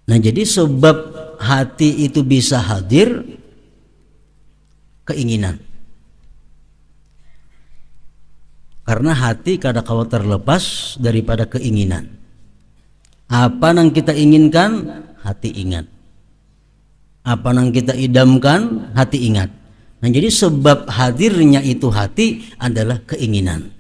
Nah, jadi sebab hati itu bisa hadir, keinginan. Karena hati kadang-kala terlepas daripada keinginan. Apa yang kita inginkan, hati ingat. Apa yang kita idamkan, hati ingat. Nah, jadi sebab hadirnya itu hati adalah keinginan.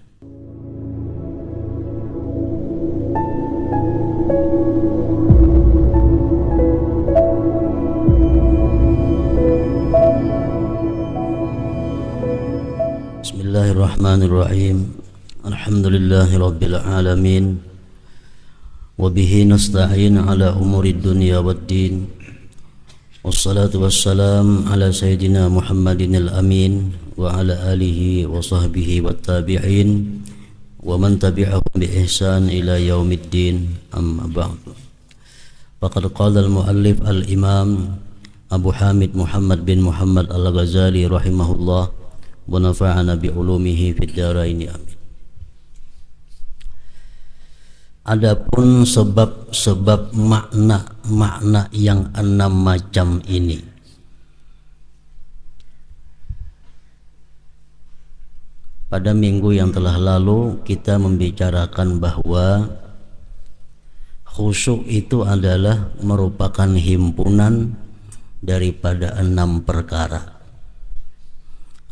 Bismillahirrahmanirrahim. Alhamdulillahi rabbil alamin. Wa bihi nasta'in ala umurid dunya waddin. Wassalatu wassalam ala sayyidina Muhammadin al-amin wa ala alihi wa sahbihi wattabi'in wa man tabi'ahum bi ihsan ila yaumiddin, amma ba'du. Faqad qala al-muallif al-imam Abu Hamid Muhammad bin Muhammad al-Ghazali rahimahullah wa nafa'ana bi ulumihi fid dharain, amin. Adapun sebab-sebab makna yang 6 macam ini, pada minggu yang telah lalu kita membicarakan bahwa khusyuk itu adalah merupakan himpunan daripada 6 perkara.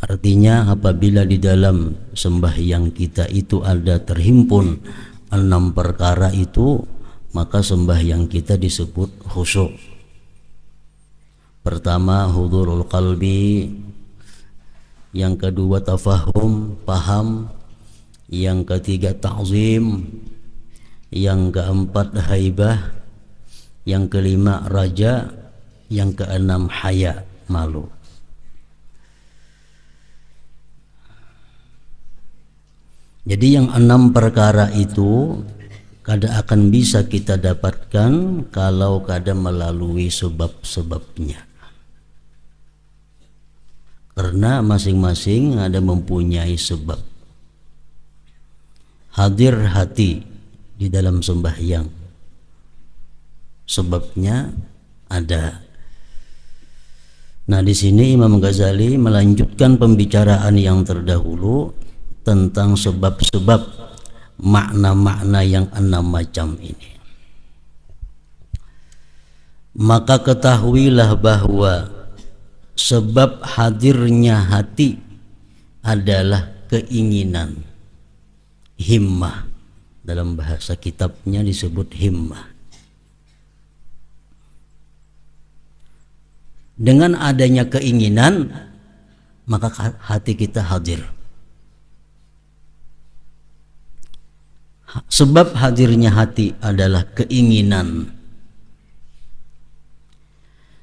Artinya apabila di dalam sembahyang kita itu ada terhimpun 6 perkara itu, maka sembahyang kita disebut khusyuk. Pertama, hudurul qalbi. Yang kedua, tafahum, paham. Yang ketiga, ta'zim. Yang keempat, haibah. Yang kelima, raja. Yang keenam, haya, malu. Jadi yang 6 perkara itu kadang akan bisa kita dapatkan kalau kadang melalui sebab-sebabnya. Karena masing-masing ada mempunyai sebab. Hadir hati di dalam sembahyang, sebabnya ada. Nah, di sini Imam Ghazali melanjutkan pembicaraan yang terdahulu tentang sebab-sebab makna-makna yang 6 macam ini. Maka ketahuilah bahwa sebab hadirnya hati adalah keinginan, himmah. Dalam bahasa kitabnya disebut himmah. Dengan adanya keinginan, maka hati kita hadir. Sebab hadirnya hati adalah keinginan.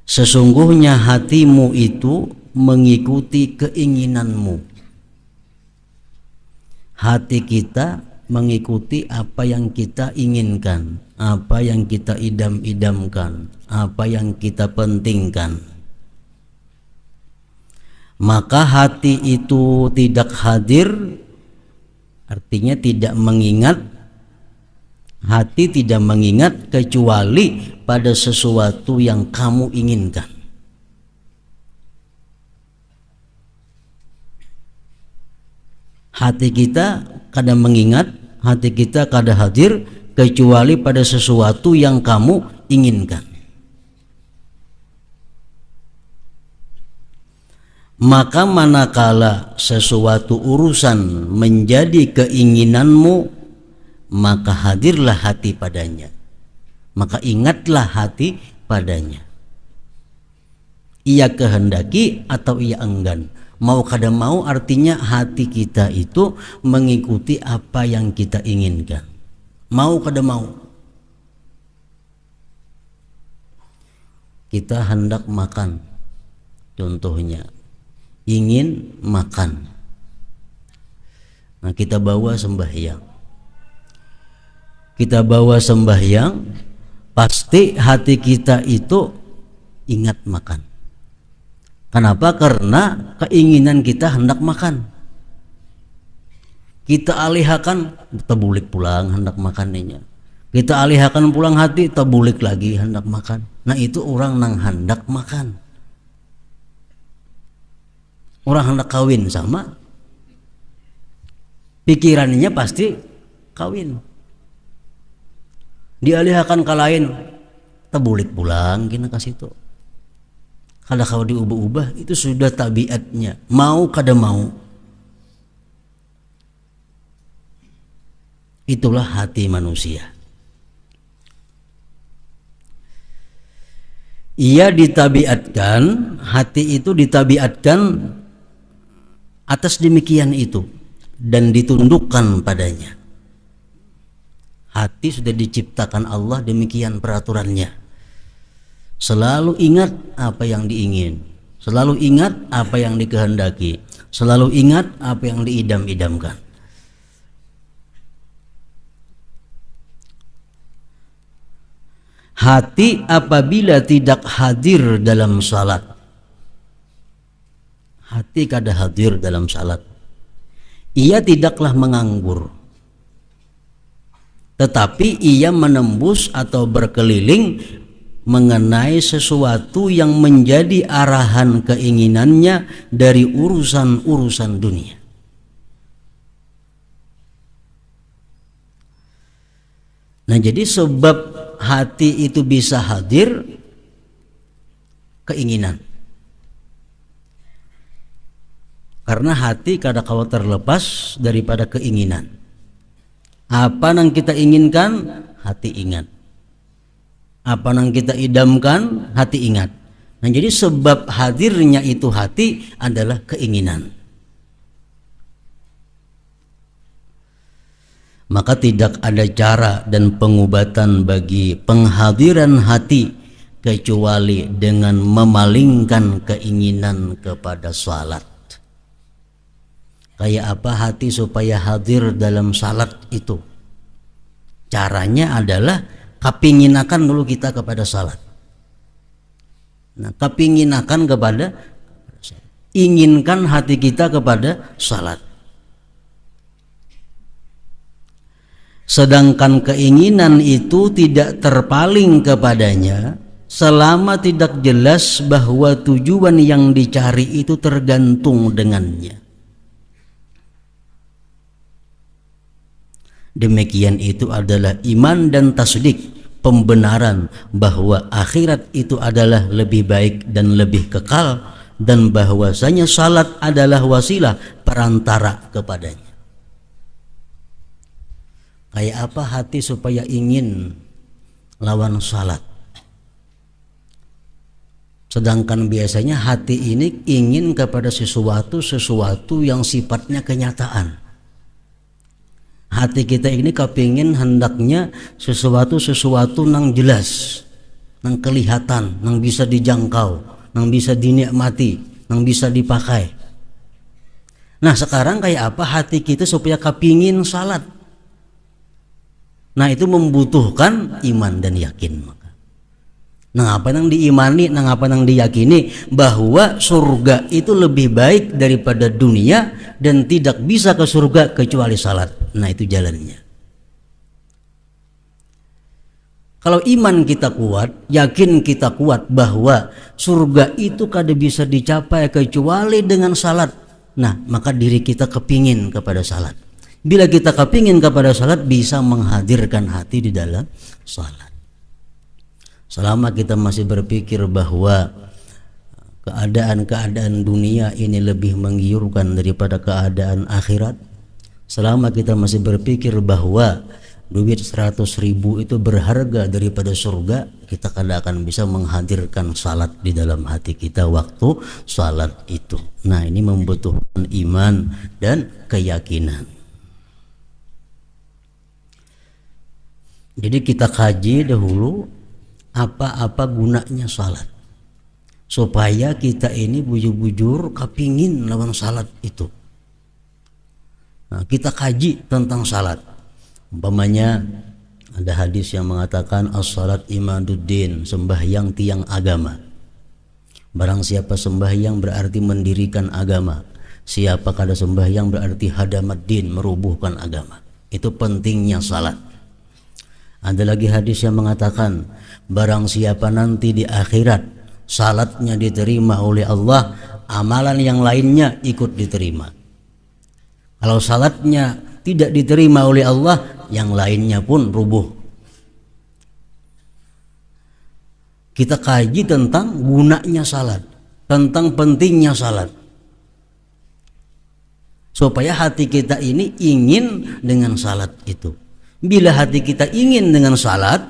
Sesungguhnya hatimu itu mengikuti keinginanmu. Hati kita mengikuti apa yang kita inginkan, apa yang kita idam-idamkan, apa yang kita pentingkan. Maka hati itu tidak hadir, artinya tidak mengingat. Hati tidak mengingat kecuali pada sesuatu yang kamu inginkan. Hati kita kadang mengingat, hati kita kadang hadir kecuali pada sesuatu yang kamu inginkan. Maka manakala sesuatu urusan menjadi keinginanmu, maka hadirlah hati padanya, maka ingatlah hati padanya. Ia kehendaki atau ia enggan, mau kada mau, artinya hati kita itu mengikuti apa yang kita inginkan, mau kada mau. Kita hendak makan, contohnya ingin makan, nah kita bawa sembahyang. Kita bawa sembahyang, pasti hati kita itu ingat makan. Kenapa? Karena keinginan kita hendak makan. Kita alihkan, kita bulik pulang hendak makannya. Kita alihkan pulang hati, tabulik lagi hendak makan. Nah itu orang nang hendak makan. Orang hendak kawin sama, pikirannya pasti kawin. Dialihkan ke lain, tabulik pulang kena kasih itu. Kalau kau diubah-ubah itu sudah tabiatnya, mau kada mau. Itulah hati manusia. Ia ditabiatkan, hati itu ditabiatkan atas demikian itu dan ditundukkan padanya. Hati sudah diciptakan Allah demikian peraturannya. Selalu ingat apa yang diingin, selalu ingat apa yang dikehendaki, selalu ingat apa yang diidam-idamkan. Hati apabila tidak hadir dalam salat, hati kada hadir dalam salat, ia tidaklah menganggur, tetapi ia menembus atau berkeliling mengenai sesuatu yang menjadi arahan keinginannya dari urusan-urusan dunia. Nah, jadi sebab hati itu bisa hadir, keinginan. Karena hati kada kawa terlepas daripada keinginan. Apa yang kita inginkan, hati ingat. Apa yang kita idamkan, hati ingat. Nah, jadi sebab hadirnya itu hati adalah keinginan. Maka tidak ada cara dan pengobatan bagi penghadiran hati kecuali dengan memalingkan keinginan kepada salat. Kayak apa hati supaya hadir dalam salat itu? Caranya adalah kapinginakan dulu kita kepada salat. Nah, kapinginakan kepada, inginkan hati kita kepada salat. Sedangkan keinginan itu tidak terpaling kepadanya selama tidak jelas bahwa tujuan yang dicari itu tergantung dengannya. Demikian itu adalah iman dan tasdik, pembenaran bahwa akhirat itu adalah lebih baik dan lebih kekal, dan bahwasanya salat adalah wasilah perantara kepadanya. Kayak apa hati supaya ingin lawan salat? Sedangkan biasanya hati ini ingin kepada sesuatu yang sifatnya kenyataan. Hati kita ini kepingin hendaknya sesuatu nang jelas, nang kelihatan, nang bisa dijangkau, nang bisa dinikmati, nang bisa dipakai. Nah sekarang kayak apa hati kita supaya kepingin salat? Nah itu membutuhkan iman dan yakin. Nah apa yang diimani, nah apa yang diyakini bahwa surga itu lebih baik daripada dunia dan tidak bisa ke surga kecuali salat. Nah itu jalannya. Kalau iman kita kuat, yakin kita kuat bahwa surga itu kada bisa dicapai kecuali dengan salat. Nah maka diri kita kepingin kepada salat. Bila kita kepingin kepada salat, bisa menghadirkan hati di dalam salat. Selama kita masih berpikir bahwa keadaan dunia ini lebih menggiurkan daripada keadaan akhirat, selama kita masih berpikir bahwa duit 100.000 itu berharga daripada surga, kita kada akan bisa menghadirkan salat di dalam hati kita waktu salat itu. Nah ini membutuhkan iman dan keyakinan. Jadi kita kaji dahulu apa-apa gunanya salat, supaya kita ini bujur-bujur kepingin lawan salat itu. Nah, kita kaji tentang salat. Umpamanya ada hadis yang mengatakan as-salat imaduddin, sembahyang tiang agama. Barang siapa sembahyang berarti mendirikan agama. Siapa kada sembahyang berarti hadamaddin, merubuhkan agama. Itu pentingnya salat. Ada lagi hadis yang mengatakan, barang siapa nanti di akhirat salatnya diterima oleh Allah, amalan yang lainnya ikut diterima. Kalau salatnya tidak diterima oleh Allah, yang lainnya pun rubuh. Kita kaji tentang gunanya salat, tentang pentingnya salat, supaya hati kita ini ingin dengan salat itu. Bila hati kita ingin dengan salat,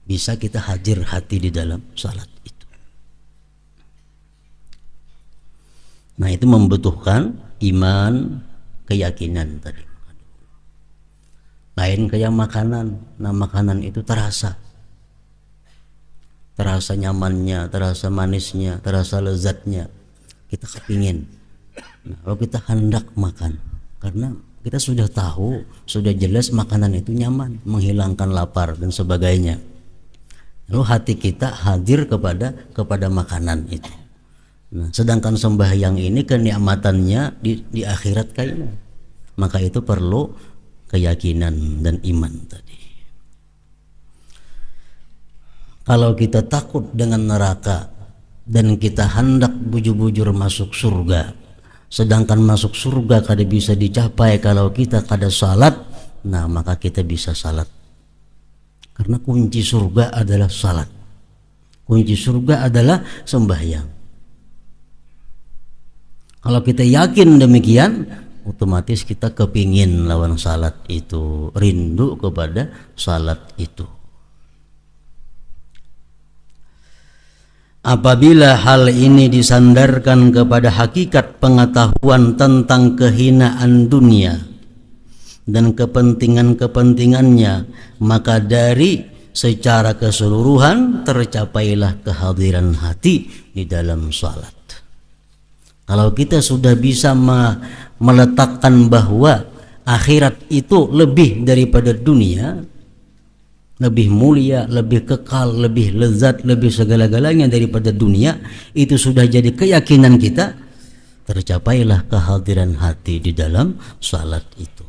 bisa kita hadir hati di dalam salat itu. Nah, itu membutuhkan iman, keyakinan tadi. Lain kayak makanan. Nah, makanan itu terasa nyamannya, terasa manisnya, terasa lezatnya. Kita kepingin. Nah, kalau kita hendak makan, karena kita sudah tahu, sudah jelas makanan itu nyaman, menghilangkan lapar dan sebagainya. Lalu hati kita hadir kepada makanan itu. Nah, sedangkan sembahyang ini kenikmatannya di akhirat kayaknya. Maka itu perlu keyakinan dan iman tadi. Kalau kita takut dengan neraka dan kita hendak bujur-bujur masuk surga, sedangkan masuk surga kada bisa dicapai kalau kita kada salat, nah maka kita bisa salat. Karena kunci surga adalah salat. Kunci surga adalah sembahyang. Kalau kita yakin demikian, otomatis kita kepingin lawan salat itu, rindu kepada salat itu. Apabila hal ini disandarkan kepada hakikat pengetahuan tentang kehinaan dunia dan kepentingan-kepentingannya, maka dari secara keseluruhan tercapailah kehadiran hati di dalam salat. Kalau kita sudah bisa meletakkan bahwa akhirat itu lebih daripada dunia, lebih mulia, lebih kekal, lebih lezat, lebih segala-galanya daripada dunia, itu sudah jadi keyakinan kita, tercapailah kehadiran hati di dalam salat itu.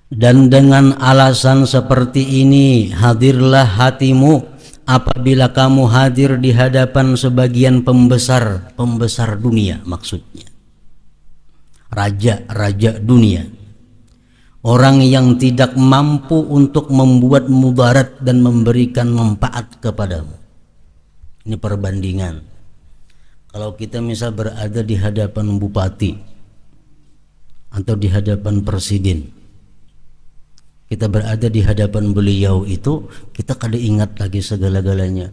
Dan dengan alasan seperti ini, hadirlah hatimu apabila kamu hadir di hadapan sebagian pembesar dunia, maksudnya raja-raja dunia, orang yang tidak mampu untuk membuat mudarat dan memberikan manfaat kepadamu. Ini perbandingan. Kalau kita misal berada di hadapan bupati atau di hadapan presiden, kita berada di hadapan beliau itu, kita kada ingat lagi segala-galanya.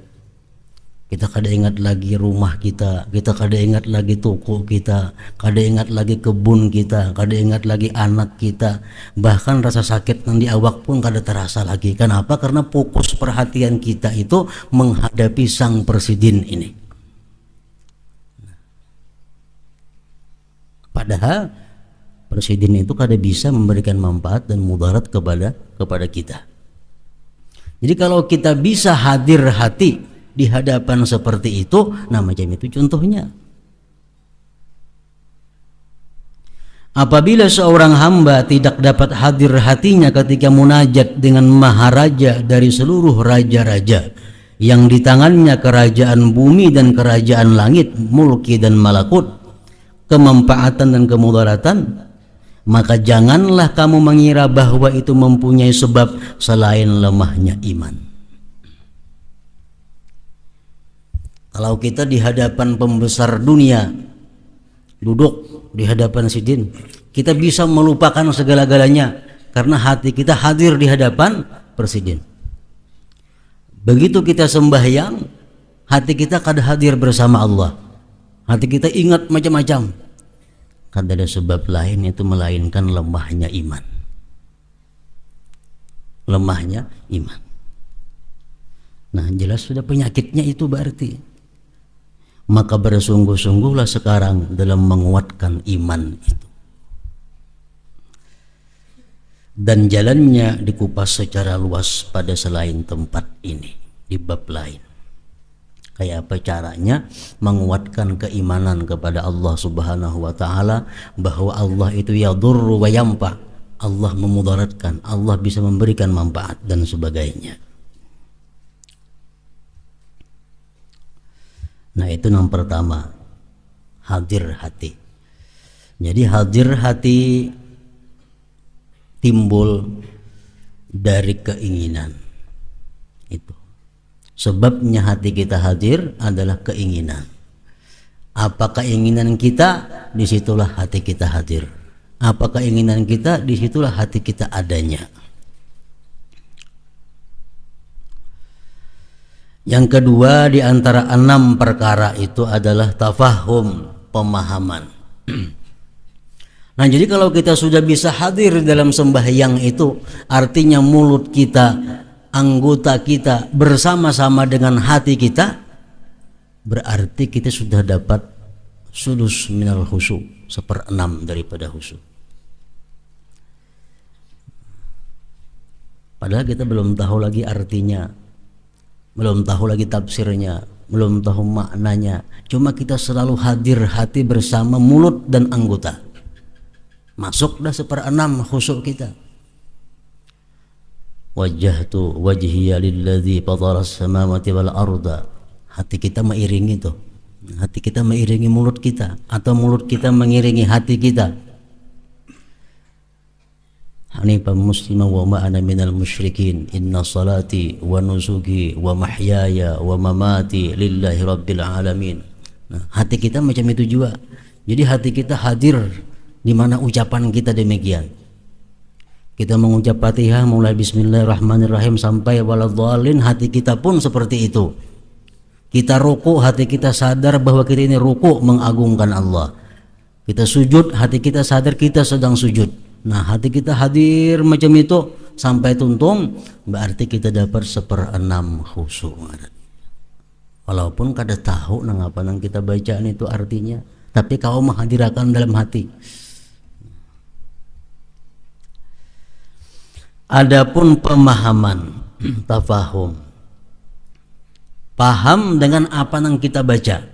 Kita kada ingat lagi rumah kita kada ingat lagi toko kita, kada ingat lagi kebun kita, kada ingat lagi anak kita, bahkan rasa sakit yang di awak pun kada terasa lagi. Kenapa? Karena fokus perhatian kita itu menghadapi sang presiden ini. Padahal presiden itu kada bisa memberikan manfaat dan mudarat kepada kita. Jadi kalau kita bisa hadir hati di hadapan seperti itu, nah macam itu contohnya. Apabila seorang hamba tidak dapat hadir hatinya ketika munajat dengan maharaja dari seluruh raja-raja yang di tangannya kerajaan bumi dan kerajaan langit, mulki dan malakut, kemanfaatan dan kemudaratan, maka janganlah kamu mengira bahwa itu mempunyai sebab selain lemahnya iman. Kalau kita di hadapan pembesar dunia, duduk di hadapan sidin, kita bisa melupakan segala-galanya karena hati kita hadir di hadapan presiden. Begitu kita sembahyang, hati kita kada hadir bersama Allah. Hati kita ingat macam-macam. Kada ada sebab lain itu melainkan lemahnya iman. Lemahnya iman. Nah, jelas sudah penyakitnya itu berarti. Maka bersungguh-sungguhlah sekarang dalam menguatkan iman itu. Dan jalannya dikupas secara luas pada selain tempat ini, di bab lain. Kayak apa caranya? Menguatkan keimanan kepada Allah Subhanahu wa taala bahwa Allah itu yadurru wa yamfa. Allah memudaratkan, Allah bisa memberikan manfaat dan sebagainya. Nah, itu yang pertama, hadir hati. Jadi hadir hati timbul dari keinginan. Itu sebabnya hati kita hadir adalah keinginan. Apa keinginan kita, disitulah hati kita hadir. Apa keinginan kita, disitulah hati kita adanya. Yang kedua di antara 6 perkara itu adalah tafahum, pemahaman. Nah, jadi kalau kita sudah bisa hadir dalam sembahyang itu, artinya mulut kita, anggota kita bersama-sama dengan hati kita, berarti kita sudah dapat sudus minal khusyuk, 1/6 daripada khusyuk. Padahal kita belum tahu lagi artinya, belum tahu lagi tafsirnya, belum tahu maknanya. Cuma kita selalu hadir hati bersama mulut dan anggota. Masuk dah 1/6 khusyuk kita. Wajjahtu wajhiya lilladzi fataras samawati wal arda. Hati kita mengiringi tuh. Hati kita mengiringi mulut kita, atau mulut kita mengiringi hati kita. Hanifan musliman wa ma ana minal musyrikin. Inna salati wa nusuki wa mahyaya wa mamati lillahi rabbil alamin. Nah, hati kita macam itu juga. Jadi hati kita hadir di mana ucapan kita demikian. Kita mengucap Fatihah mulai bismillahirrahmanirrahim sampai waladhdallin, hati kita pun seperti itu. Kita ruku, hati kita sadar bahwa kita ini ruku mengagungkan Allah. Kita sujud, hati kita sadar kita sedang sujud. Nah, hati kita hadir macam itu sampai tuntung, berarti kita dapat 1/6 khusyuk. Walaupun kada tahu nang apa nang kita bacaan itu artinya, tapi kau menghadirkan dalam hati. Adapun pemahaman, tafahum, paham dengan apa yang kita baca,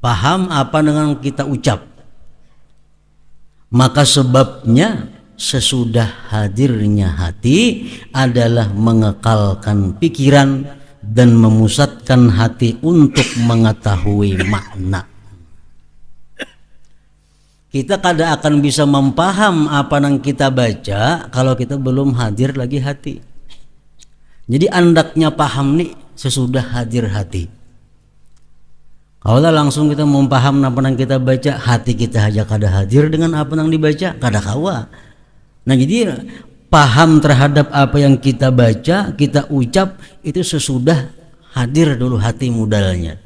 paham apa dengan kita ucap, maka sebabnya sesudah hadirnya hati adalah mengekalkan pikiran dan memusatkan hati untuk mengetahui makna. Kita kada akan bisa mempaham apa yang kita baca kalau kita belum hadir lagi hati. Jadi andaknya paham nih sesudah hadir hati. Kalau langsung kita mempaham apa yang kita baca, hati kita aja kada hadir dengan apa yang dibaca, kada kawa. Nah, jadi paham terhadap apa yang kita baca, kita ucap itu sesudah hadir dulu hati modalnya.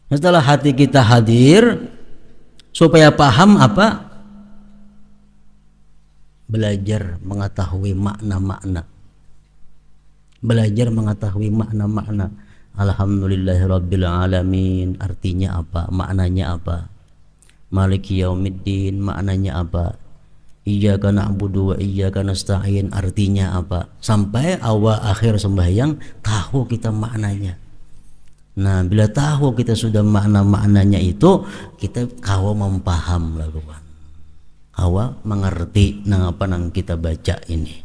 Setelah hati kita hadir, supaya paham apa? Belajar mengetahui makna-makna. Belajar mengetahui makna-makna. Alhamdulillahirabbil alamin, artinya apa? Maknanya apa? Maliki yaumiddin, maknanya apa? Iyyaka na'budu wa iyyaka nasta'in, artinya apa? Sampai awal akhir sembahyang tahu kita maknanya. Nah, bila tahu kita sudah makna-maknanya itu, kita kawa mempaham lalu kan. Kawa mengerti nang apa nang kita baca ini.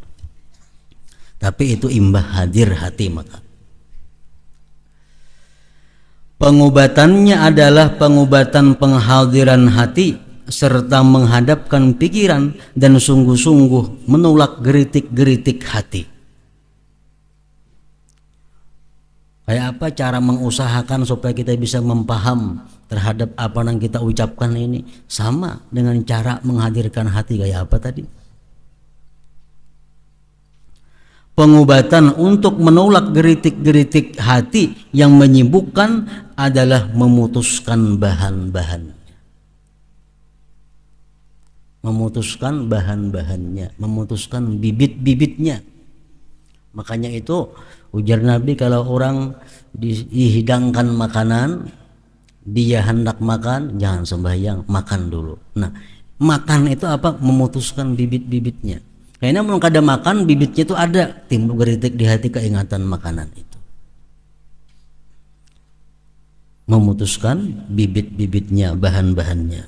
Tapi itu imbah hadir hati maka. Pengobatannya adalah pengobatan penghadiran hati serta menghadapkan pikiran dan sungguh-sungguh menolak geritik-geritik hati. Kayak apa cara mengusahakan supaya kita bisa mempaham terhadap apa yang kita ucapkan ini? Sama dengan cara menghadirkan hati kayak apa tadi? Pengobatan untuk menolak geritik-geritik hati yang menyibukkan adalah memutuskan bahan-bahannya. Memutuskan bahan-bahannya, memutuskan bibit-bibitnya. Makanya itu ujar Nabi, kalau orang dihidangkan makanan, dia hendak makan, jangan sembahyang, makan dulu. Nah, makan itu apa? Memutuskan bibit-bibitnya. Karena mau kada makan bibitnya itu ada, timbul geritik di hati keingatan makanan itu. Memutuskan bibit-bibitnya, bahan-bahannya.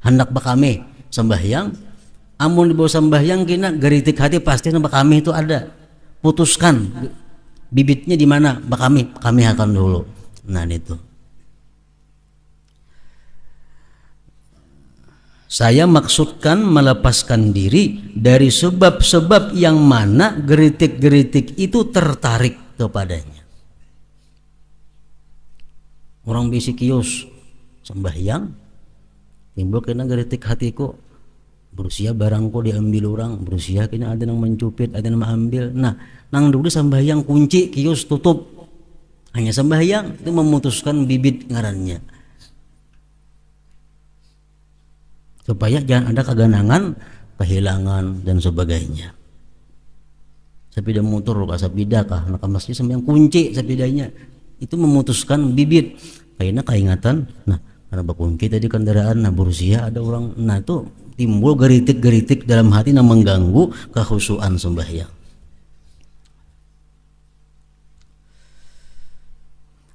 Hendak bakame sembahyang, amun dibawa sembahyang kena geritik hati pasti bakame itu ada. Putuskan bibitnya di mana, bakame, kami akan dulu. Nah itu. Saya maksudkan melepaskan diri dari sebab-sebab yang mana geritik-geritik itu tertarik kepadanya. Orang bisi kios sembahyang, timbul kena geritik hatiku, berusia barangku diambil orang, berusia kena ada yang mencupit, ada yang mengambil. Nah, nang dulu sembahyang kunci kios tutup, hanya sembahyang itu memutuskan bibit ngarannya. Supaya jangan ada keganangan, kehilangan dan sebagainya. Sepeda motor kah, sepeda kah, nak masjid sembahyang kunci sepedanya, itu memutuskan bibit. Kayaknya keingatan, nah karena berkunci tadi kendaraan, nah berusia ada orang, nah itu timbul geritik-geritik dalam hati yang mengganggu kekhusyuan sembahyang.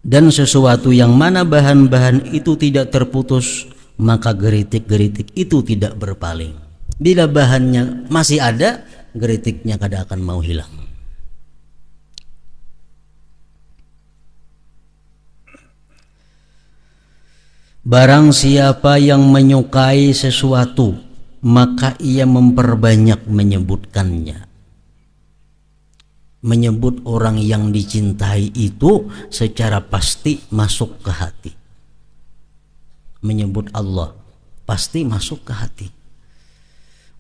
Dan sesuatu yang mana bahan-bahan itu tidak terputus, maka geritik-geritik itu tidak berpaling. Bila bahannya masih ada, geritiknya kada akan mau hilang. Barang siapa yang menyukai sesuatu, maka ia memperbanyak menyebutkannya. Menyebut orang yang dicintai itu secara pasti masuk ke hati. Menyebut Allah pasti masuk ke hati.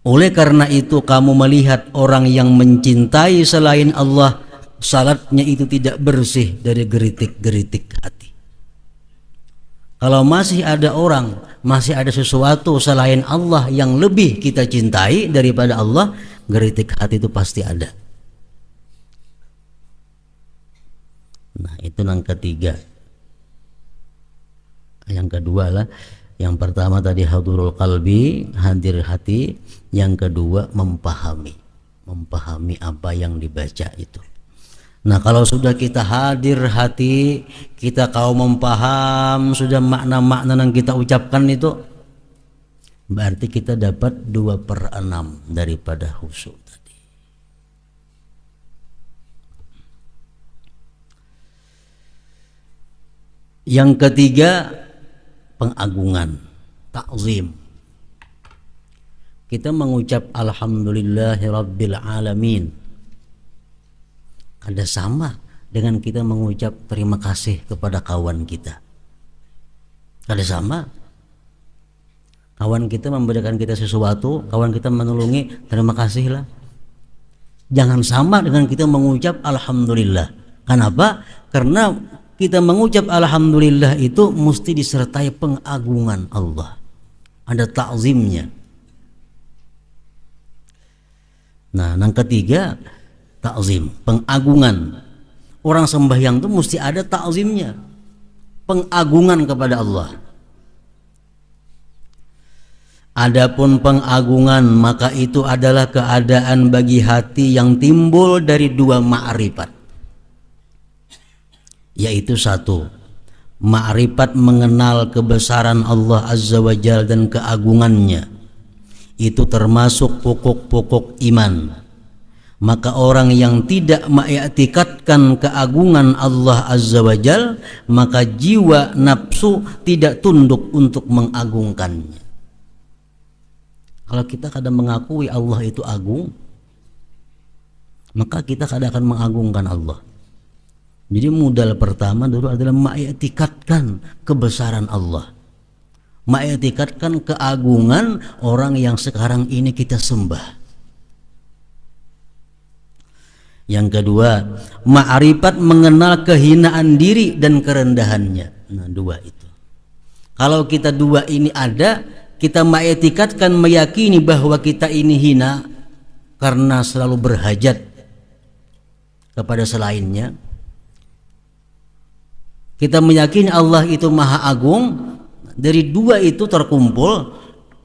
Oleh karena itu kamu melihat orang yang mencintai selain Allah, salatnya itu tidak bersih dari geritik-geritik hati. Kalau masih ada orang, masih ada sesuatu selain Allah yang lebih kita cintai daripada Allah, geritik hati itu pasti ada. Nah itu yang ketiga. Yang kedua lah, yang pertama tadi hadurul qalbi, hadir hati. Yang kedua memahami apa yang dibaca itu. Nah kalau sudah kita hadir hati, kita kau memaham sudah makna-makna yang kita ucapkan itu, berarti kita dapat 2/6 daripada khusyuk tadi. Yang ketiga pengagungan, ta'zim. Kita mengucap alhamdulillahirabbil alamin. Ada sama dengan kita mengucap terima kasih kepada kawan kita. Ada sama. Kawan kita memberikan kita sesuatu, kawan kita menolongi, terima kasihlah. Jangan sama dengan kita mengucap alhamdulillah. Kenapa? Karena kita mengucap alhamdulillah itu mesti disertai pengagungan Allah. Ada ta'zimnya. Nah, yang ketiga ta'zim, pengagungan. Orang sembahyang itu mesti ada ta'zimnya, pengagungan kepada Allah. Adapun pengagungan maka itu adalah keadaan bagi hati yang timbul dari 2 ma'rifat, yaitu 1, ma'rifat mengenal kebesaran Allah Azza wa Jalla dan keagungannya. Itu termasuk pokok-pokok iman. Maka orang yang tidak mengiktikadkan keagungan Allah Azza wa Jalla, maka jiwa nafsu tidak tunduk untuk mengagungkannya. Kalau kita kadang mengakui Allah itu agung, maka kita kadang akan mengagungkan Allah. Jadi modal pertama dulu adalah mengiktikadkan kebesaran Allah, mengiktikadkan keagungan orang yang sekarang ini kita sembah. Yang kedua, ma'rifat mengenal kehinaan diri dan kerendahannya. Nah, 2 itu. Kalau kita 2 ini ada, kita mengiktikadkan, meyakini bahwa kita ini hina karena selalu berhajat kepada selainnya. Kita meyakini Allah itu maha agung. Dari 2 itu terkumpul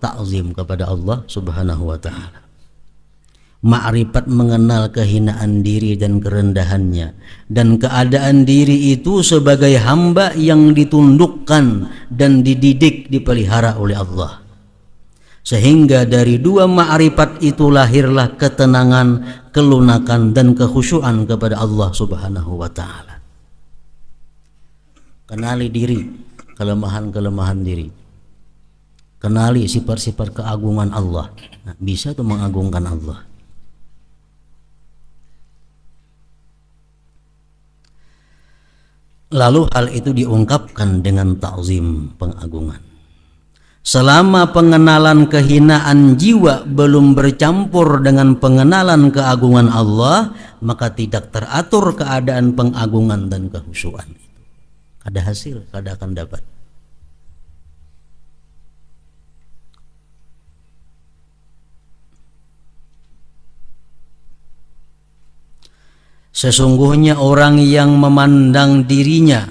ta'zim kepada Allah Subhanahu wa ta'ala. Ma'rifat mengenal kehinaan diri dan kerendahannya, dan keadaan diri itu sebagai hamba yang ditundukkan dan dididik, dipelihara oleh Allah. Sehingga dari dua ma'rifat itu lahirlah ketenangan, kelunakan dan kekhusyuan kepada Allah Subhanahu wa taala. Kenali diri, kelemahan-kelemahan diri. Kenali sifat-sifat keagungan Allah. Nah, bisa tuh mengagungkan Allah. Lalu hal itu diungkapkan dengan ta'zim, pengagungan. Selama pengenalan kehinaan jiwa belum bercampur dengan pengenalan keagungan Allah, maka tidak teratur keadaan pengagungan dan kekhusyuan itu. Ada hasil, kada akan dapat. Sesungguhnya orang yang memandang dirinya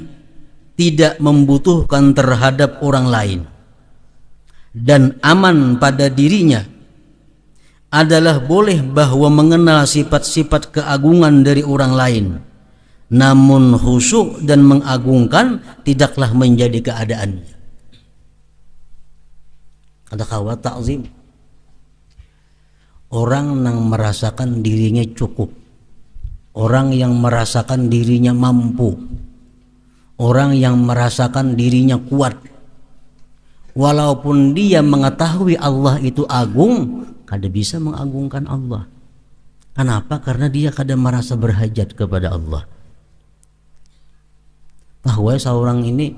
tidak membutuhkan terhadap orang lain dan aman pada dirinya adalah boleh bahwa mengenal sifat-sifat keagungan dari orang lain, namun khusyuk dan mengagungkan tidaklah menjadi keadaannya. Ada kawat ta'zim. Orang yang merasakan dirinya cukup, orang yang merasakan dirinya mampu, orang yang merasakan dirinya kuat, walaupun dia mengetahui Allah itu agung, kada bisa mengagungkan Allah. Kenapa? Karena dia kada merasa berhajat kepada Allah. Bahwa seorang ini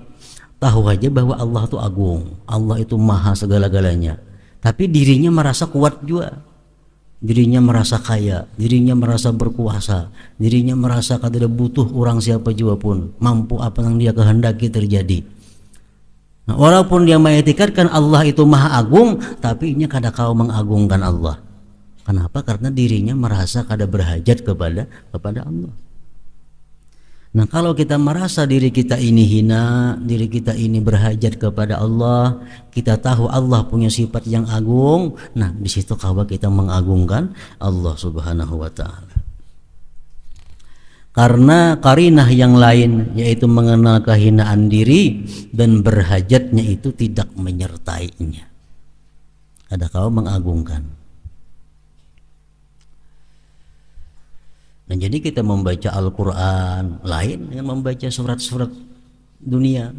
tahu aja bahwa Allah itu agung, Allah itu maha segala-galanya, tapi dirinya merasa kuat juga. Dirinya merasa kaya, dirinya merasa berkuasa, dirinya merasa kada butuh orang siapa juga pun, mampu apa yang dia kehendaki terjadi. Nah, walaupun dia mengetikatkan Allah itu maha agung, tapi ini kada kau mengagungkan Allah. Kenapa? Karena dirinya merasa kada berhajat kepada Allah. Nah, kalau kita merasa diri kita ini hina, diri kita ini berhajat kepada Allah, kita tahu Allah punya sifat yang agung, nah di situ kawa kita mengagungkan Allah Subhanahu wa taala. Karena karinah yang lain, yaitu mengenal kehinaan diri dan berhajatnya, itu tidak menyertainya. Ada kawa mengagungkan. Nah, jadi kita membaca Al-Quran lain dengan membaca surat-surat dunia,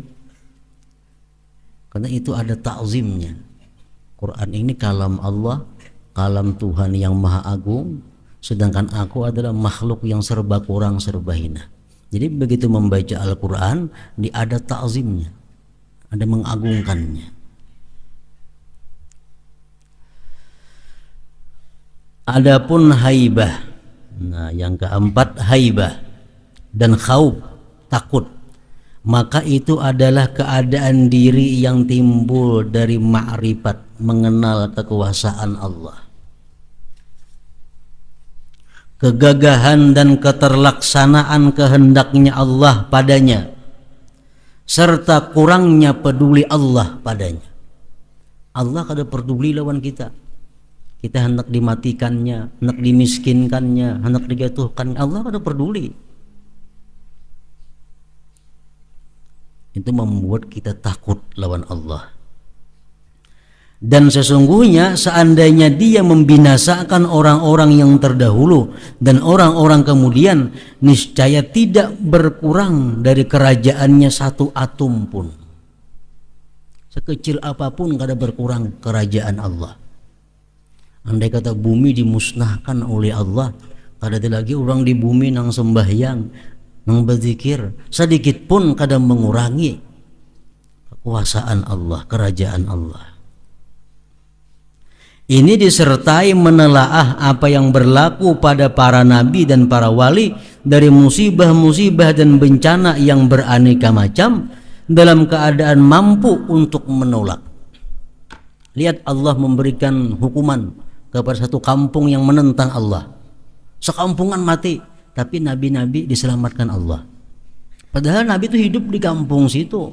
karena itu ada ta'zimnya. Quran ini kalam Allah, kalam Tuhan yang maha agung, sedangkan aku adalah makhluk yang serba kurang, serba hina. Jadi begitu membaca Al-Quran, ada ta'zimnya, ada mengagungkannya. Adapun haibah, nah yang keempat, haibah dan khauf, takut, maka itu adalah keadaan diri yang timbul dari ma'rifat, mengenal kekuasaan Allah, kegagahan dan keterlaksanaan kehendaknya Allah padanya, serta kurangnya peduli Allah padanya. Allah kada peduli lawan kita. Kita hendak dimatikannya, hendak dimiskinkannya, hendak dijatuhkan, Allah kada peduli. Itu membuat kita takut lawan Allah. Dan sesungguhnya seandainya dia membinasakan orang-orang yang terdahulu dan orang-orang kemudian, niscaya tidak berkurang dari kerajaannya satu atom pun. Sekecil apapun kada berkurang kerajaan Allah. Andai kata bumi dimusnahkan oleh Allah, kada ada lagi orang di bumi nang sembahyang, nang berzikir, sedikit pun kada mengurangi kekuasaan Allah, kerajaan Allah. Ini disertai menelaah apa yang berlaku pada para nabi dan para wali dari musibah-musibah dan bencana yang beraneka macam, dalam keadaan mampu untuk menolak. Lihat, Allah memberikan hukuman kepada satu kampung yang menentang Allah. Sekampungan mati, tapi nabi-nabi diselamatkan Allah. Padahal nabi itu hidup di kampung situ,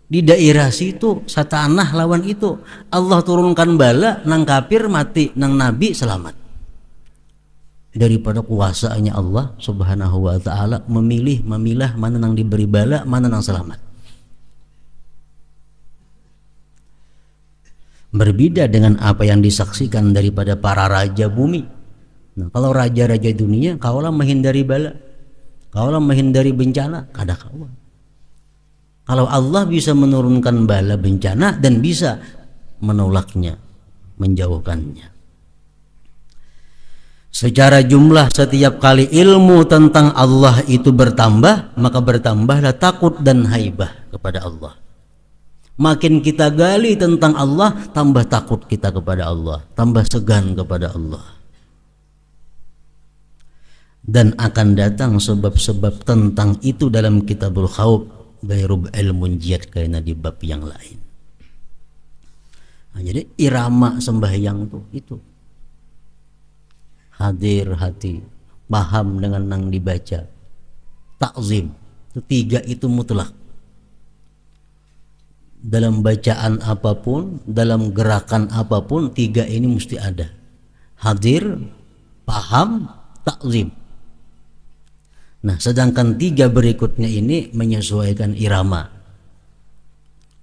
di daerah situ, satanah lawan itu. Allah turunkan bala, nang kafir mati, nang nabi selamat. daripada kuasanya Allah Subhanahu wa taala memilah mana yang diberi bala, mana yang selamat. Berbeda dengan apa yang disaksikan daripada para raja bumi. Nah, kalau raja-raja dunia kaulah menghindari bala, kaulah menghindari bencana, kada kawan. Kalau Allah bisa menurunkan bala bencana dan bisa menolaknya, menjauhkannya. Secara jumlah setiap kali ilmu tentang Allah itu bertambah, maka bertambahlah takut dan haibah kepada Allah. Makin kita gali tentang Allah, tambah takut kita kepada Allah, tambah segan kepada Allah. Dan akan datang sebab-sebab tentang itu dalam Kitabul Khawf Bayrub ilmun jiyad karena di bab yang lain. Nah, jadi irama sembahyang itu hadir hati, paham dengan yang dibaca, takzim, itu tiga itu mutlak. Dalam bacaan apapun, dalam gerakan apapun, tiga ini mesti ada: hadir, paham, takzim. Nah, sedangkan tiga berikutnya ini menyesuaikan irama.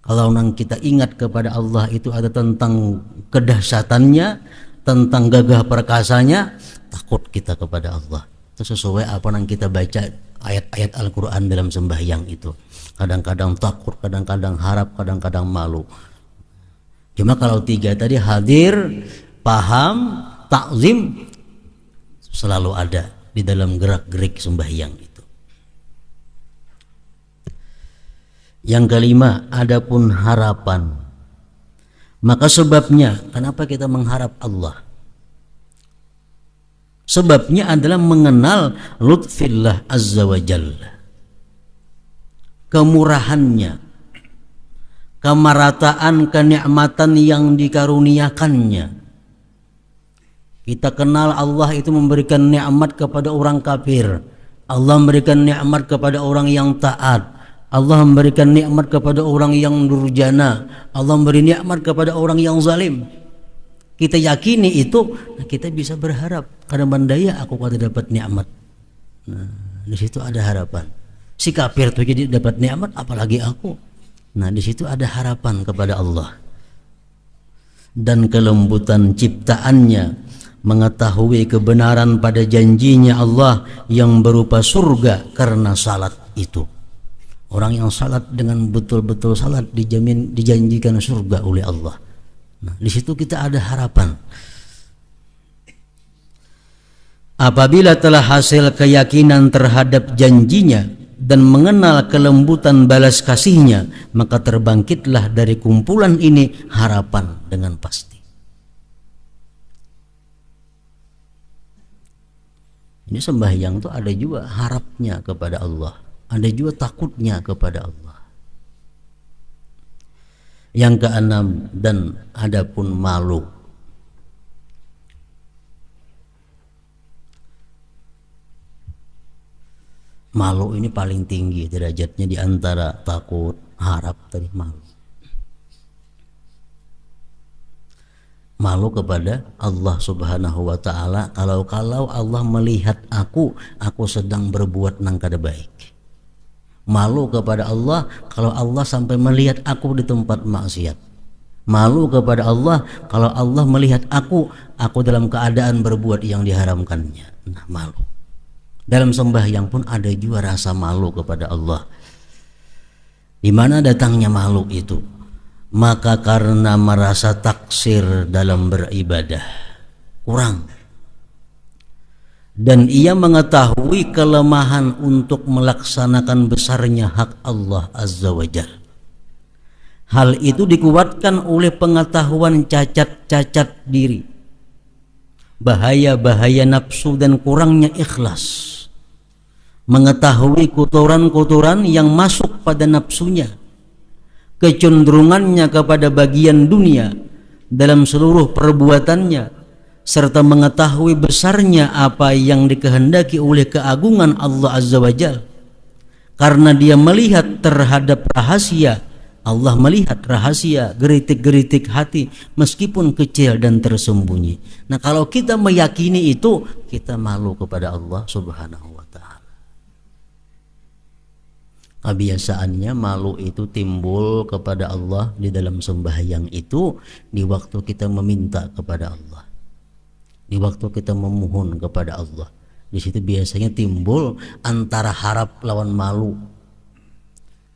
Kalau nang kita ingat kepada Allah itu ada tentang kedahsyatannya, tentang gagah perkasanya, takut kita kepada Allah. Itu sesuai apa yang kita baca ayat-ayat Al-Quran dalam sembahyang itu. Kadang-kadang takut, kadang-kadang harap, kadang-kadang malu. Cuma kalau tiga tadi hadir, paham, takzim selalu ada di dalam gerak-gerik sembahyang itu. Yang kelima, adapun harapan. Maka sebabnya, kenapa kita mengharap Allah? Sebabnya adalah mengenal lutfillah azza wa jalla, kemurahannya, kemarataan, kenikmatan yang dikaruniakannya. Kita kenal Allah itu memberikan nikmat kepada orang kafir, Allah memberikan nikmat kepada orang yang taat, Allah memberikan nikmat kepada orang yang durjana, Allah memberi nikmat kepada orang yang zalim. Kita yakini itu, nah kita bisa berharap karena mandaya aku kada dapat nikmat. Nah, di situ ada harapan. Si kafir tuh jadi dapat nikmat, apalagi aku. Nah, di situ ada harapan kepada Allah. Dan kelembutan ciptaannya, mengetahui kebenaran pada janjinya Allah yang berupa surga karena salat itu. Orang yang salat dengan betul-betul salat dijanjikan surga oleh Allah. Nah, di situ kita ada harapan. Apabila telah hasil keyakinan terhadap janjinya dan mengenal kelembutan balas kasihnya, maka terbangkitlah dari kumpulan ini harapan dengan pasti. Ini sembahyang itu ada juga harapnya kepada Allah, ada juga takutnya kepada Allah. Yang keenam, dan adapun malu. Malu ini paling tinggi derajatnya di antara takut, harap tadi malu. Malu kepada Allah Subhanahu wa taala kalau Allah melihat aku sedang berbuat nang kada baik. Malu kepada Allah kalau Allah sampai melihat aku di tempat maksiat. Malu kepada Allah kalau Allah melihat aku dalam keadaan berbuat yang diharamkannya. Nah, malu. Dalam sembahyang pun ada juga rasa malu kepada Allah. Di mana datangnya malu itu? Maka karena merasa taksir dalam beribadah, kurang, dan ia mengetahui kelemahan untuk melaksanakan besarnya hak Allah Azza wa Jalla. Hal itu dikuatkan oleh pengetahuan cacat-cacat diri, bahaya-bahaya nafsu dan kurangnya ikhlas. Mengetahui kotoran-kotoran yang masuk pada nafsunya, kecenderungannya kepada bagian dunia dalam seluruh perbuatannya, serta mengetahui besarnya apa yang dikehendaki oleh keagungan Allah Azza wa Jalla, karena dia melihat terhadap rahasia Allah melihat rahasia geritik-geritik hati meskipun kecil dan tersembunyi. Nah, kalau kita meyakini itu, kita malu kepada Allah Subhanahu wa taala. Kebiasaannya malu itu timbul kepada Allah di dalam sembahyang itu di waktu kita meminta kepada Allah. Di waktu kita memohon kepada Allah. Di situ biasanya timbul antara harap lawan malu.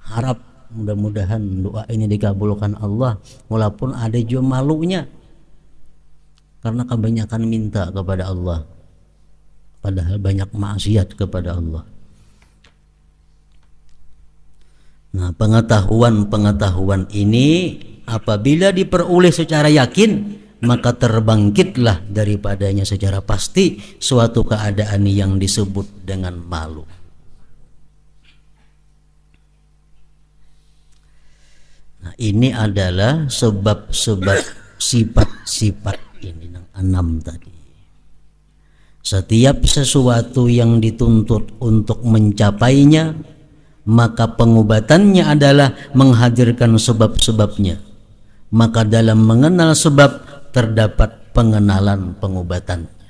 Harap mudah-mudahan doa ini dikabulkan Allah, walaupun ada juga malunya karena kebanyakan minta kepada Allah padahal banyak maksiat kepada Allah. Nah, pengetahuan ini apabila diperoleh secara yakin, maka terbangkitlah daripadanya secara pasti suatu keadaan yang disebut dengan malu. Nah, ini adalah sebab-sebab sifat-sifat ini yang 6 tadi. Setiap sesuatu yang dituntut untuk mencapainya, maka pengobatannya adalah menghadirkan sebab-sebabnya. Maka dalam mengenal sebab terdapat pengenalan pengobatannya.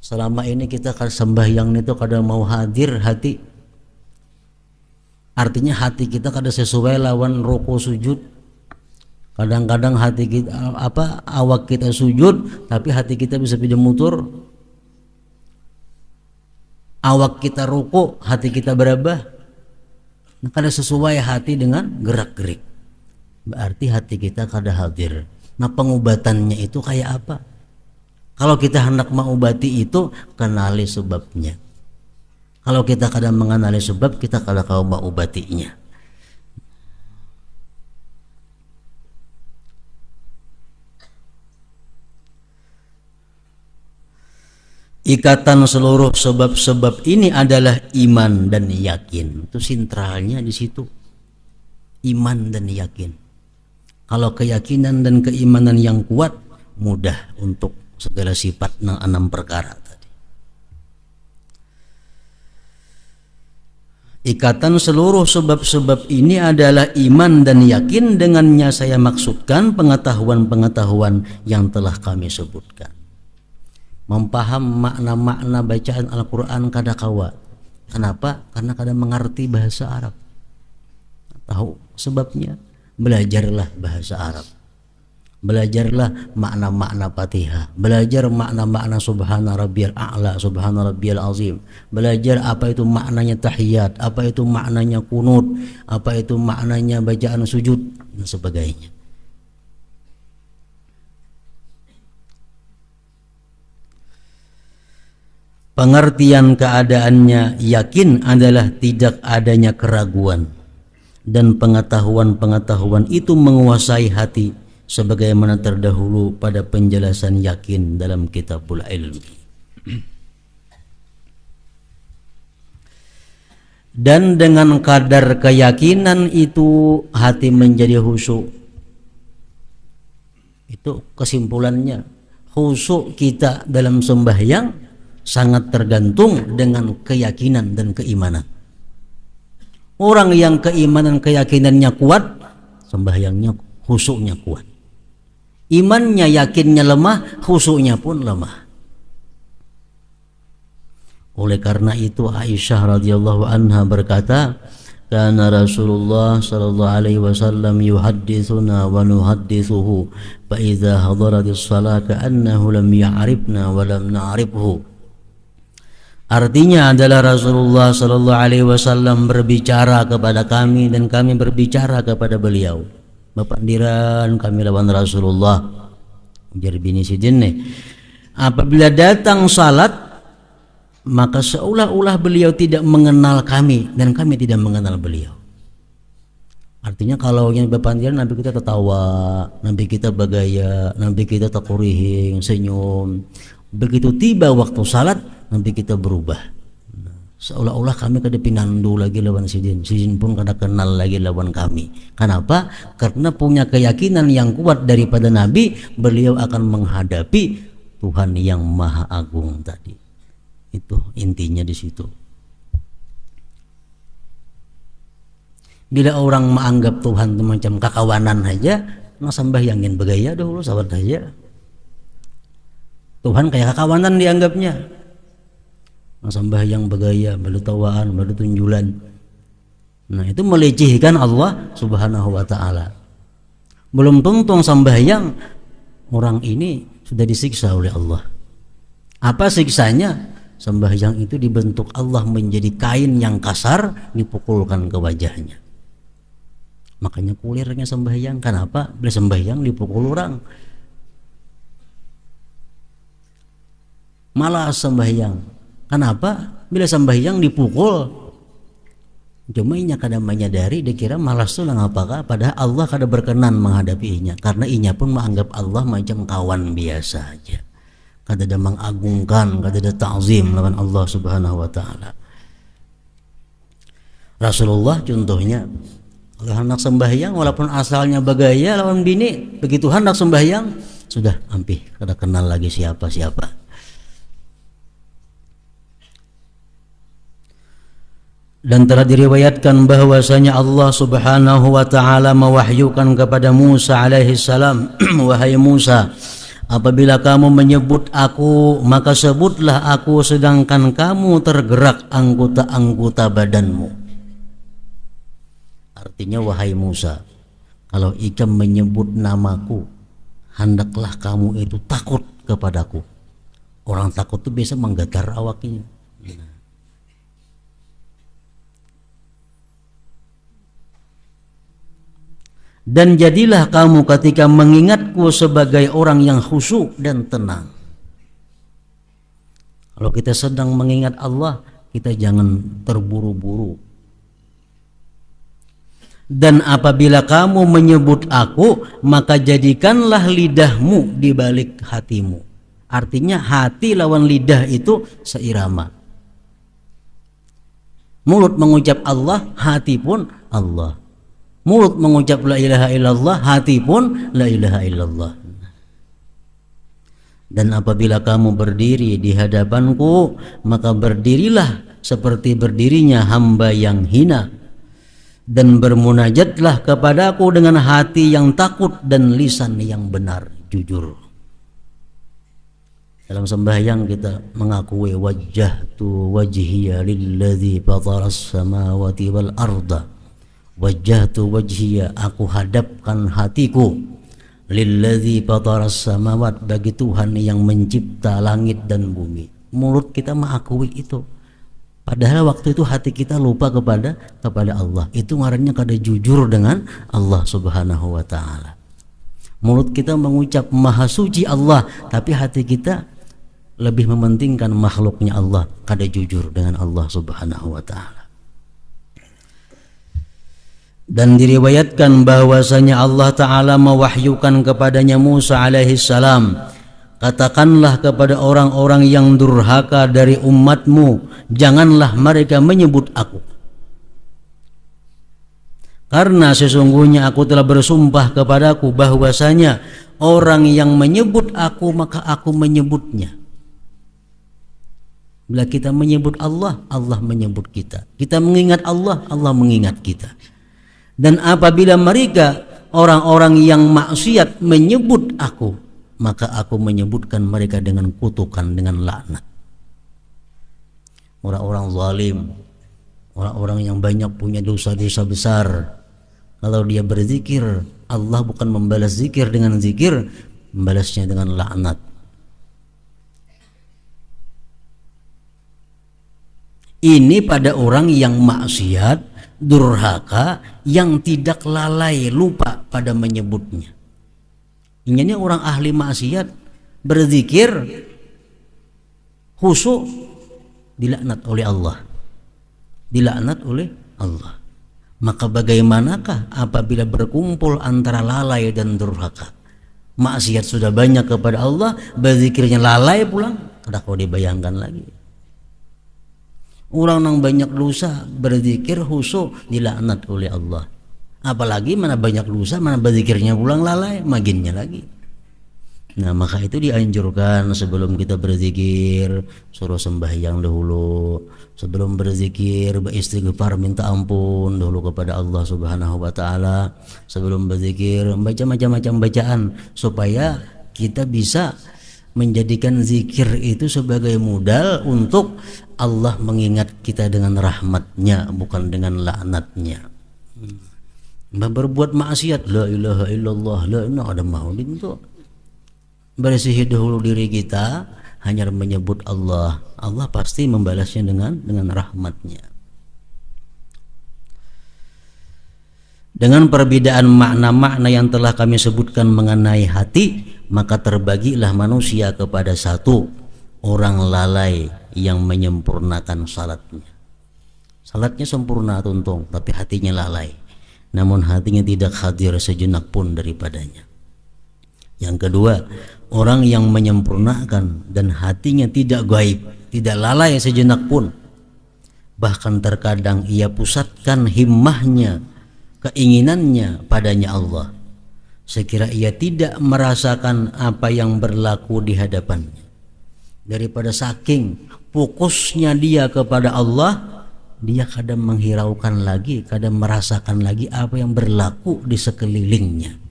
Selama ini kita sembahyang itu kadang mau hadir hati. Artinya hati kita kadang sesuai lawan ruku sujud. Kadang-kadang hati kita awak kita sujud tapi hati kita bisa pindah mutur. Awak kita ruku, hati kita berubah. Nah, kadang sesuai hati dengan gerak-gerik. Berarti hati kita kadang hadir. Nah, pengobatannya itu kayak apa? Kalau kita hendak mengobati itu, kenali sebabnya. Kalau kita kadang mengenali sebab, kita kadang kau mengobatinya. Ikatan seluruh sebab-sebab ini adalah iman dan yakin. Itu sentralnya di situ. Iman dan yakin. Kalau keyakinan dan keimanan yang kuat, mudah untuk segala sifat 6 perkara tadi. Ikatan seluruh sebab-sebab ini adalah iman dan yakin. Dengannya saya maksudkan pengetahuan-pengetahuan yang telah kami sebutkan. Memaham makna-makna bacaan Al-Quran kadakawa. Kenapa? Karena kadang mengerti bahasa Arab. Tahu sebabnya? Belajarlah bahasa Arab. Belajarlah makna-makna Fatihah. Belajar makna-makna Subhana Rabbiyal A'la, Subhana Rabbiyal Azim. Belajar apa itu maknanya tahiyat, apa itu maknanya kunut, apa itu maknanya bacaan sujud dan sebagainya. Pengertian keadaannya yakin adalah tidak adanya keraguan, dan pengetahuan-pengetahuan itu menguasai hati sebagaimana terdahulu pada penjelasan yakin dalam Kitabul Ilmi. Dan dengan kadar keyakinan itu hati menjadi khusyuk. Itu kesimpulannya. Khusyuk kita dalam sembahyang sangat tergantung dengan keyakinan dan keimanan. Orang yang keimanan keyakinannya kuat, sembahyangnya khusyuknya kuat. Imannya yakinnya lemah, khusyuknya pun lemah. Oleh karena itu Aisyah radhiyallahu anha berkata, "Kana Rasulullah sallallahu alaihi wasallam yuhadditsuna wa nuhadditsuhu, fa idza hadaratis shalah ka'annahu lam ya'rifna wa lam na'rifhu." Artinya adalah Rasulullah sallallahu alaihi wasallam berbicara kepada kami dan kami berbicara kepada beliau. Bapandiran kami lawan Rasulullah. Ujar bini Sidin nih. Apabila datang salat, maka seolah-olah beliau tidak mengenal kami dan kami tidak mengenal beliau. Artinya kalau yang bapandiran Nabi kita tertawa, Nabi kita bagaya, Nabi kita takurihing, senyum. Begitu tiba waktu salat, Nabi kita berubah. Seolah-olah kami kada pinandu lagi lawan Sidin. Sidin pun kada kenal lagi lawan kami. Kenapa? Karena punya keyakinan yang kuat daripada Nabi, beliau akan menghadapi Tuhan yang Maha Agung tadi. Itu intinya di situ. Bila orang menganggap Tuhan itu macam kakawanan aja, nggak sembahyangin begaya dulu sahabat aja. Tuhan kayak kakawanan dianggapnya. Nggak sembahyang begaya, baru tawaan, baru tunjulan. Nah itu melecehkan Allah Subhanahu wa Ta'ala. Belum tentu sembahyang, orang ini sudah disiksa oleh Allah. Apa siksanya? Sembahyang itu dibentuk Allah menjadi kain yang kasar, dipukulkan ke wajahnya. Makanya kulirnya sembahyang. Kenapa? Bila sembahyang dipukul orang. Malas sembahyang. Kenapa? Bila sembahyang dipukul. Cuma inya kada menyadari, dia kira malas tuh lah apakah, padahal Allah kada berkenan menghadapi inya, karena inya pun menganggap Allah macam kawan biasa aja. Kada ada mengagungkan, kada ada ta'zim lawan Allah Subhanahu wa Ta'ala. Rasulullah contohnya, kalau hendak sembahyang walaupun asalnya bagaya lawan bini, begitu hendak sembahyang sudah ampih, kada kenal lagi siapa-siapa. Dan telah diriwayatkan bahwasanya Allah Subhanahu wa Ta'ala mewahyukan kepada Musa alaihi salam, wahai Musa, apabila kamu menyebut aku, maka sebutlah aku sedangkan kamu tergerak anggota-anggota badanmu. Artinya wahai Musa, kalau ikam menyebut namaku, hendaklah kamu itu takut kepadaku. Orang takut itu biasa menggetar awaknya. Dan jadilah kamu ketika mengingatku sebagai orang yang khusyuk dan tenang. Kalau kita sedang mengingat Allah, kita jangan terburu-buru. Dan apabila kamu menyebut aku, maka jadikanlah lidahmu di balik hatimu. Artinya hati lawan lidah itu seirama. Mulut mengucap Allah, hati pun Allah. Mulut mengucap la ilaha illallah, hati pun la ilaha illallah. Dan apabila kamu berdiri di hadapanku, maka berdirilah seperti berdirinya hamba yang hina, dan bermunajatlah kepadaku dengan hati yang takut dan lisan yang benar, jujur. Dalam sembahyang kita mengakui wajjahtu wajhiya lilladzi fataras samawati wal arda. Wajjahtu wajhiya, aku hadapkan hatiku, lilladzi fataras samawat, bagi Tuhan yang mencipta langit dan bumi. Mulut kita mengakui itu, padahal waktu itu hati kita lupa kepada Allah. Itu ngarannya kada jujur dengan Allah Subhanahu wa Ta'ala. Mulut kita mengucap maha suci Allah, tapi hati kita lebih mementingkan makhluknya Allah, kada jujur dengan Allah Subhanahu wa Ta'ala. Dan diriwayatkan bahwasanya Allah Ta'ala mewahyukan kepadanya Musa alaihi salam, katakanlah kepada orang-orang yang durhaka dari umatmu, janganlah mereka menyebut aku, karena sesungguhnya aku telah bersumpah kepadaku bahwasanya orang yang menyebut aku, maka aku menyebutnya. Bila kita menyebut Allah, Allah menyebut kita. Kita mengingat Allah, Allah mengingat kita. Dan apabila mereka orang-orang yang maksiat menyebut aku, maka aku menyebutkan mereka dengan kutukan, dengan laknat. Orang-orang zalim, orang-orang yang banyak punya dosa-dosa besar, kalau dia berzikir, Allah bukan membalas zikir dengan zikir, membalasnya dengan laknat. Ini pada orang yang maksiat, durhaka, yang tidak lalai, lupa pada menyebutnya. Ini orang ahli maksiat berzikir khusyuk, dilaknat oleh Allah, dilaknat oleh Allah. Maka bagaimanakah apabila berkumpul antara lalai dan durhaka? Maksiat sudah banyak kepada Allah, berzikirnya lalai pulang, kada kau dibayangkan lagi. Orang yang banyak dosa berzikir khusyuk, dilaknat oleh Allah. Apalagi mana banyak dosa, mana berzikirnya pulang lalai, maginnya lagi. Nah, maka itu dianjurkan sebelum kita berzikir suruh sembahyang dahulu. Sebelum berzikir beristighfar, minta ampun dahulu kepada Allah Subhanahu wa taala. Sebelum berzikir membaca macam-macam bacaan supaya kita bisa menjadikan zikir itu sebagai modal untuk Allah mengingat kita dengan rahmatnya, bukan dengan laknatnya. Berbuat maksiat, la ilaha illallah, la ilaha ada maulid itu bersihi dahulu diri kita, hanya menyebut Allah, Allah pasti membalasnya dengan rahmatnya. Dengan perbedaan makna-makna yang telah kami sebutkan mengenai hati, maka terbagilah manusia kepada satu orang lalai yang menyempurnakan salatnya. Salatnya sempurna tuntung, tapi hatinya lalai. Namun hatinya tidak hadir sejenak pun daripadanya. Yang kedua, orang yang menyempurnakan dan hatinya tidak gaib, tidak lalai sejenak pun. Bahkan terkadang ia pusatkan himmahnya, keinginannya padanya Allah. Sekira ia tidak merasakan apa yang berlaku di hadapannya. Daripada saking fokusnya dia kepada Allah, dia kadang menghiraukan lagi, kadang merasakan lagi apa yang berlaku di sekelilingnya.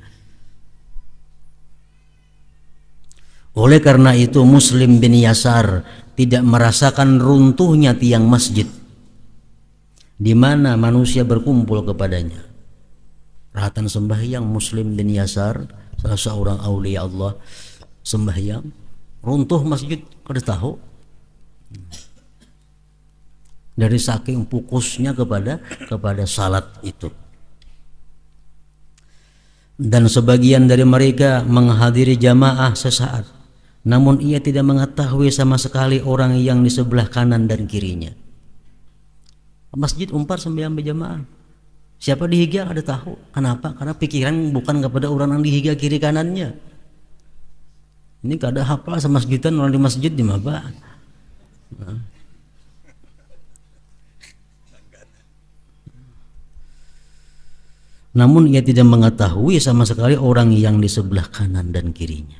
Oleh karena itu Muslim bin Yasar tidak merasakan runtuhnya tiang masjid di mana manusia berkumpul kepadanya. Perhatian sembahyang Muslim bin Yasar, salah seorang aulia Allah, sembahyang runtuh masjid, kada tahu. Dari saking fokusnya kepada salat itu. Dan sebagian dari mereka menghadiri jamaah sesaat, namun ia tidak mengetahui sama sekali orang yang di sebelah kanan dan kirinya. Masjid umpar sembahyang berjamaah, siapa dihiga ada tahu. Kenapa? Karena pikiran bukan kepada orang yang dihiga kiri kanannya. Ini kada hafal sama masjidan, orang di masjid di mana? Namun ia tidak mengetahui sama sekali orang yang di sebelah kanan dan kirinya.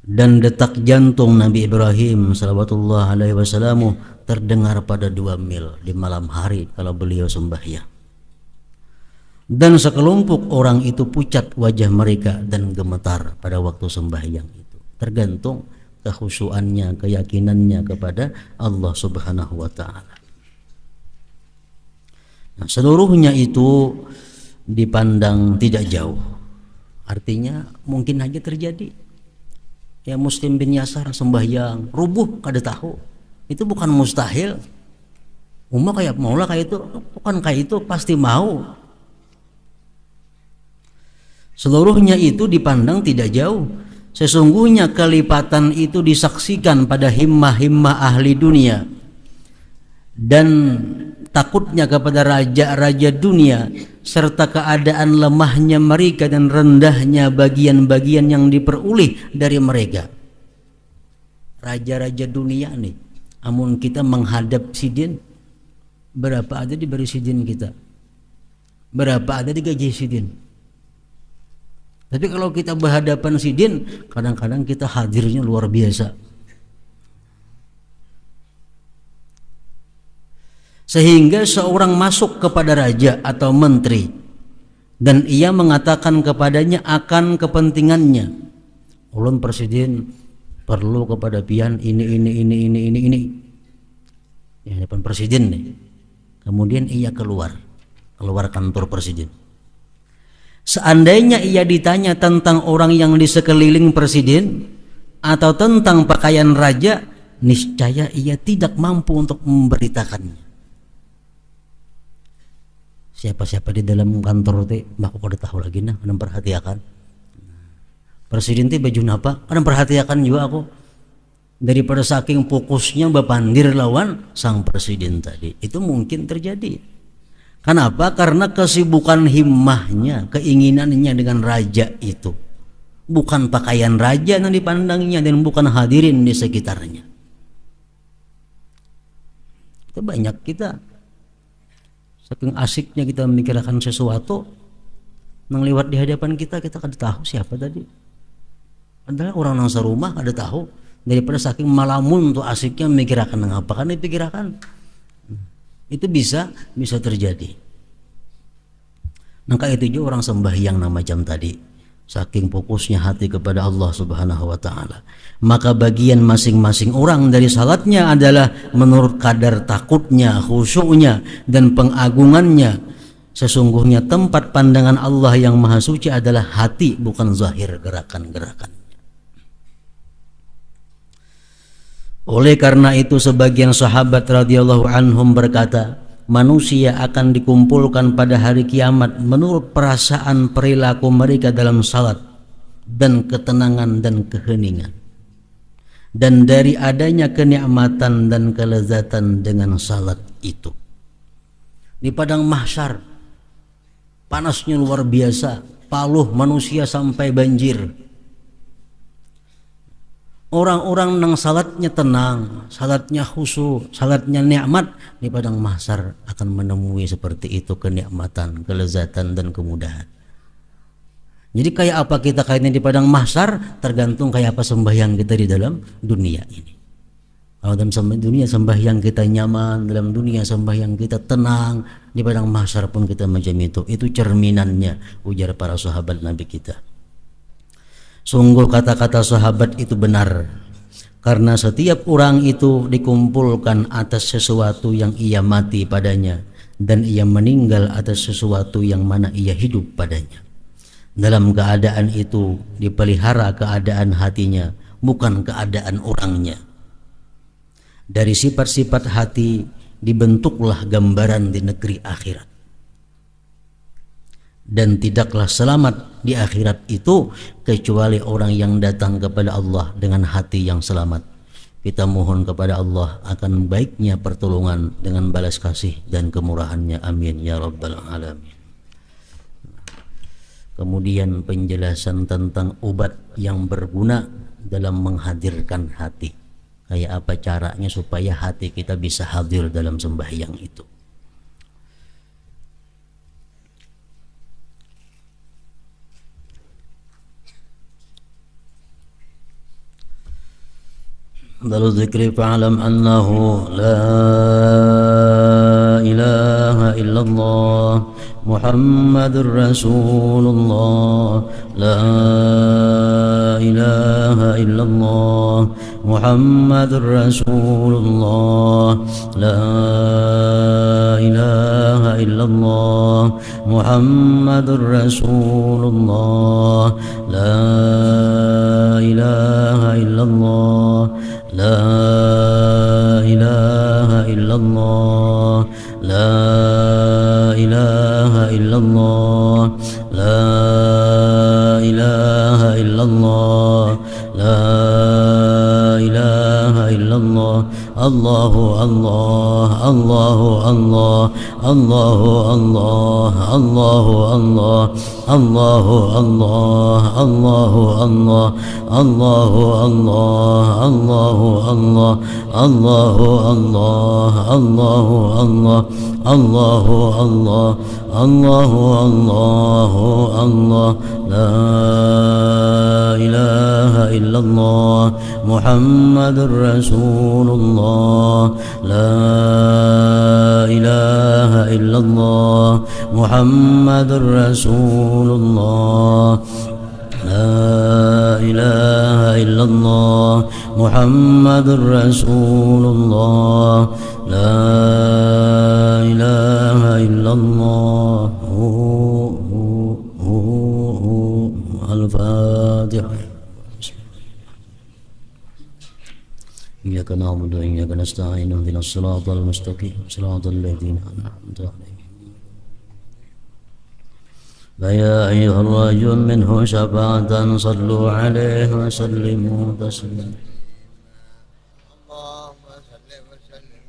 Dan detak jantung Nabi Ibrahim salawatullah alaihi wasallam terdengar pada 2 mil di malam hari kalau beliau sembahyang. Dan sekelompok orang itu pucat wajah mereka dan gemetar pada waktu sembahyang itu. Tergantung kekhusyuannya, keyakinannya kepada Allah Subhanahu wa taala. Nah, seluruhnya itu dipandang tidak jauh. Artinya mungkin aja terjadi. Ya Muslim bin Yasar sembahyang rubuh kada tahu. Itu bukan mustahil. Umat kayak maulah kayak itu, bukan kayak itu pasti mau. Seluruhnya itu dipandang tidak jauh. Sesungguhnya kelipatan itu disaksikan pada himmah-himmah ahli dunia. Dan takutnya kepada raja-raja dunia serta keadaan lemahnya mereka dan rendahnya bagian-bagian yang diperoleh dari mereka. Raja-raja dunia nih, amun kita menghadap sidin, berapa ada diberi sidin kita, berapa ada digaji sidin. Tapi kalau kita berhadapan sidin, kadang-kadang kita hadirnya luar biasa. Sehingga seorang masuk kepada raja atau menteri dan ia mengatakan kepadanya akan kepentingannya, ulun presiden perlu kepada pian ini ya depan presiden nih. Kemudian ia keluar kantor presiden. Seandainya ia ditanya tentang orang yang di sekeliling presiden atau tentang pakaian raja, niscaya ia tidak mampu untuk memberitakannya. Siapa-siapa di dalam kantor teh aku kada tahu lagi nah, kadang perhatikan. Presiden teh baju napa? Kadang perhatikan juga aku. Daripada saking fokusnya bapandir lawan sang presiden tadi. Itu mungkin terjadi. Kenapa? Karena kesibukan himmahnya, keinginannya dengan raja itu. Bukan pakaian raja yang dipandangnya dan bukan hadirin di sekitarnya. Itu banyak kita. Saking asiknya kita memikirkan sesuatu nang lewat di hadapan kita kada tahu siapa tadi. adalah orang nang sarumah ada tahu daripada saking malamun tuh asiknya memikirkan apa kan dipikirkan. Itu bisa terjadi. Maka itu juga orang sembahyang nama macam tadi, saking fokusnya hati kepada Allah Subhanahu wa taala. Maka bagian masing-masing orang dari salatnya adalah menurut kadar takutnya, khusyuknya dan pengagungannya. Sesungguhnya tempat pandangan Allah yang maha suci adalah hati, bukan zahir gerakan-gerakan. Oleh karena itu sebagian sahabat radhiyallahu anhum berkata, manusia akan dikumpulkan pada hari kiamat menurut perasaan perilaku mereka dalam salat dan ketenangan dan keheningan, dan dari adanya kenikmatan dan kelezatan dengan salat itu. Di padang mahsyar panasnya luar biasa, paluh manusia sampai banjir. Orang-orang nang salatnya tenang, salatnya khusyuk, salatnya nikmat, di padang mahsyar akan menemui seperti itu kenikmatan, kelezatan dan kemudahan. Jadi kayak apa kita kayaknya di padang mahsyar tergantung kayak apa sembahyang kita di dalam dunia ini. Kalau dalam dunia sembahyang kita nyaman, dalam dunia sembahyang kita tenang, di padang mahsyar pun kita macam itu. Itu cerminannya, ujar para sahabat Nabi kita. Sungguh kata-kata sahabat itu benar, karena setiap orang itu dikumpulkan atas sesuatu yang ia mati padanya, dan ia meninggal atas sesuatu yang mana ia hidup padanya. Dalam keadaan itu dipelihara keadaan hatinya, bukan keadaan orangnya. Dari sifat-sifat hati dibentuklah gambaran di negeri akhirat. Dan tidaklah selamat di akhirat itu kecuali orang yang datang kepada Allah dengan hati yang selamat. Kita mohon kepada Allah akan baiknya pertolongan dengan balas kasih dan kemurahannya. Amin ya rabbal alamin. Kemudian penjelasan tentang obat yang berguna dalam menghadirkan hati. Kayak apa caranya supaya hati kita bisa hadir dalam sembahyang itu. Dalam zikri fa'alam annahu la ilaha illallah Muhammadur Rasulullah, la ilaha illallah Muhammadur Rasulullah, la ilaha illallah Muhammadur Rasulullah, la ilaha illallah, la ilaha illallah, la ilaha illallah, la ilaha illallah, la ilaha illallah. Allahu Allah, Allahu Allah, Allahu Allah, Allahu Allah, Allahu Allah, Allahu Allah, Allahu Allah, Allahu Allah, Allahu Allah, Allahu Allah, Allahu Allah, Allahu Allah, la ilaha illallah Muhammadur Rasulullah, la ilaha illallah Muhammadur Rasulullah, la ilaha illallah Muhammadur Rasulullah, la ilaha illallah. Al-Fatihah. إياك نعبد وإياك نستعين اهدنا الصراط المستقيم صراط الذين أنعمت عليهم. فيا أيها الرجل منه شفاعة صلوا عليه وسلموا تسليما. اللهم صل وسلم